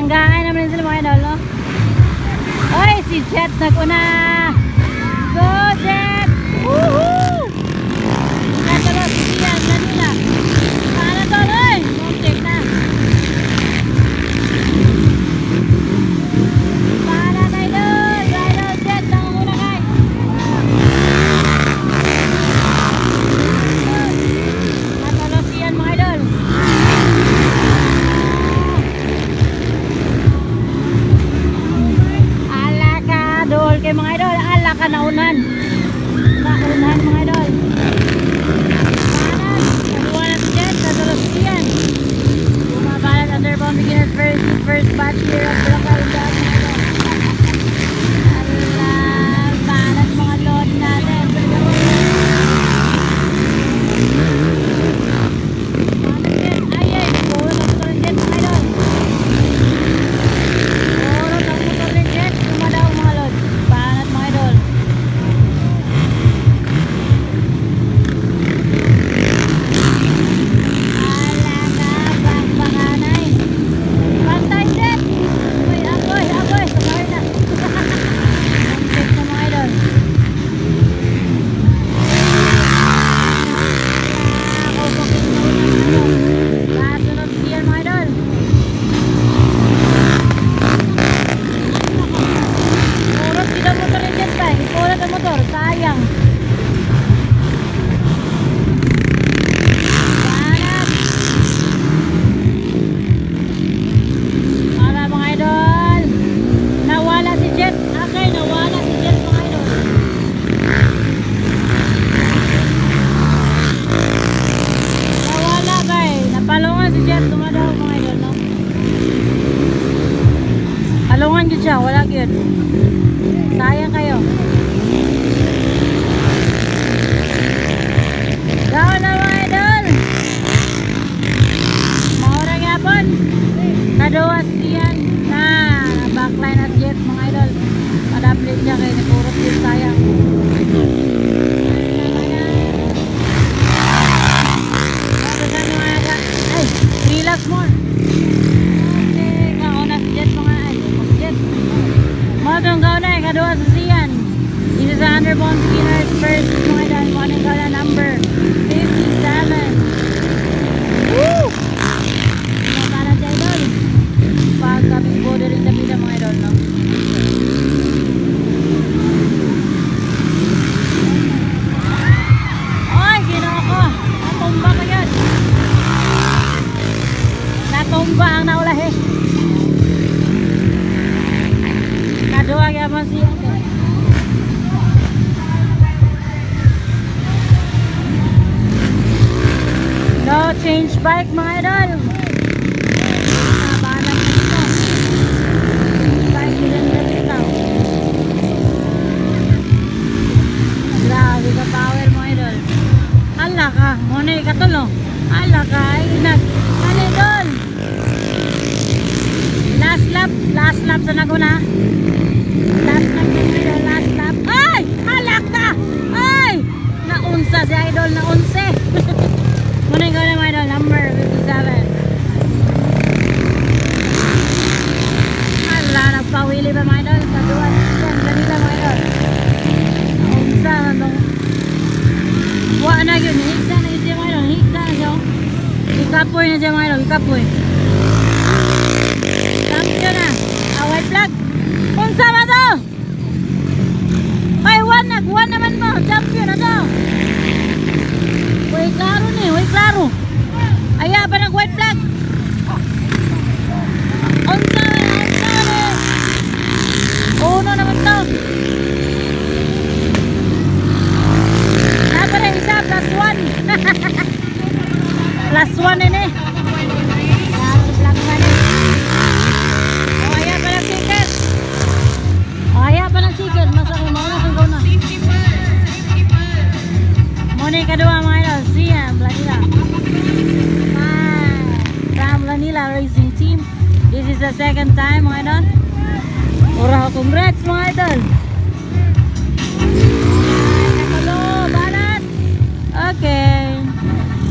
Banggaan naman sila mga idol, no? Oy, si Jet nag-una. Go, Jet! Woohoo! Katulog, siyan, Manila. Paano to, oy? Muntik na. Paano na, idol? Idol, Jet, nangunguna guys. Katulog, siyan mga idol. Dool kay mga idol, ala ka naunan mga idol. Panan, si Jet, natulog siyan. Bumabalat underbound beginner first batch here of Bulacan mga idol. Ala, balat mga load natin. Ay, puro na motor ng Jet mga idol. Puro na motor ng Jet, dumadaw mga load. Banat mga idol. Ala ka, bakbakanay. Pantay Jet. Uy, agoy, sumari na. Check na mga idol. Kasunod siya mga idol. Purot kita motor ng Jet ba? Purot ang motor, sayang. Banat. Para mga idol. Nawala si Jet. Okay, nawala si Jet mga idol. Nawala ba eh. Napalungan si Jet. Dumadaw mga idol, no? Palungan yun siya. Wala yun. Sayang kayo. Gawin na mga idol. Maurang yapon. Kaduwas siyan na backline at Jet mga idol. Padaplit siya kayo. Purot yun sayang. Ay, relax more. Okay, kauna si Jet mga idol. Jet. Matong kauna eh, kaduwas siyan. This is a underbound beginner's first mga idol. Morning kauna number 57. Woo! Para sa idol. Pagkabing border rin dapit ang mga idol, no? Ay, ginawa ko. Natumba ko yan. Natumba ang naulahe. Kaduwa kaya mo siya. No change bike mga idol. Nabanan mo ito. Bike din na ito. Grabe ka power mga idol. Hala ka. Muna ikatulo. Hala ka. Ay nag. Ano idol? Last lap sa naguna. Last lap mga idol. Last lap. Ay! Hala ka! Ay! Naunsa si idol. Naunse. Muna ikaw na mga idol, number 57. Hala, nagpawili ba mga idol? Kaduan, yan, ganila mga idol. Naunsa, nandong buwa na yun, higda na siya mga idol, higda na siya. Ikapoy na siya mga idol, ikapoy. Champion na, white flag. Unsa ba to? Ay, one naman mo, champion na to. Uy, klaro ni, uy, klaro. Aya ba nag white flag? Unsa ni. Uno naman to. Napa rin isa, plus one. Plus one ini. Klaro flag man eh. O, aya pa ng ticket. O, aya pa ng ticket. Masakit mo na, sunggaw na. Muna kadua mga idol, siya, Manila. From Manila Racing Team. This is the second time mga idol. Congrats mga idol.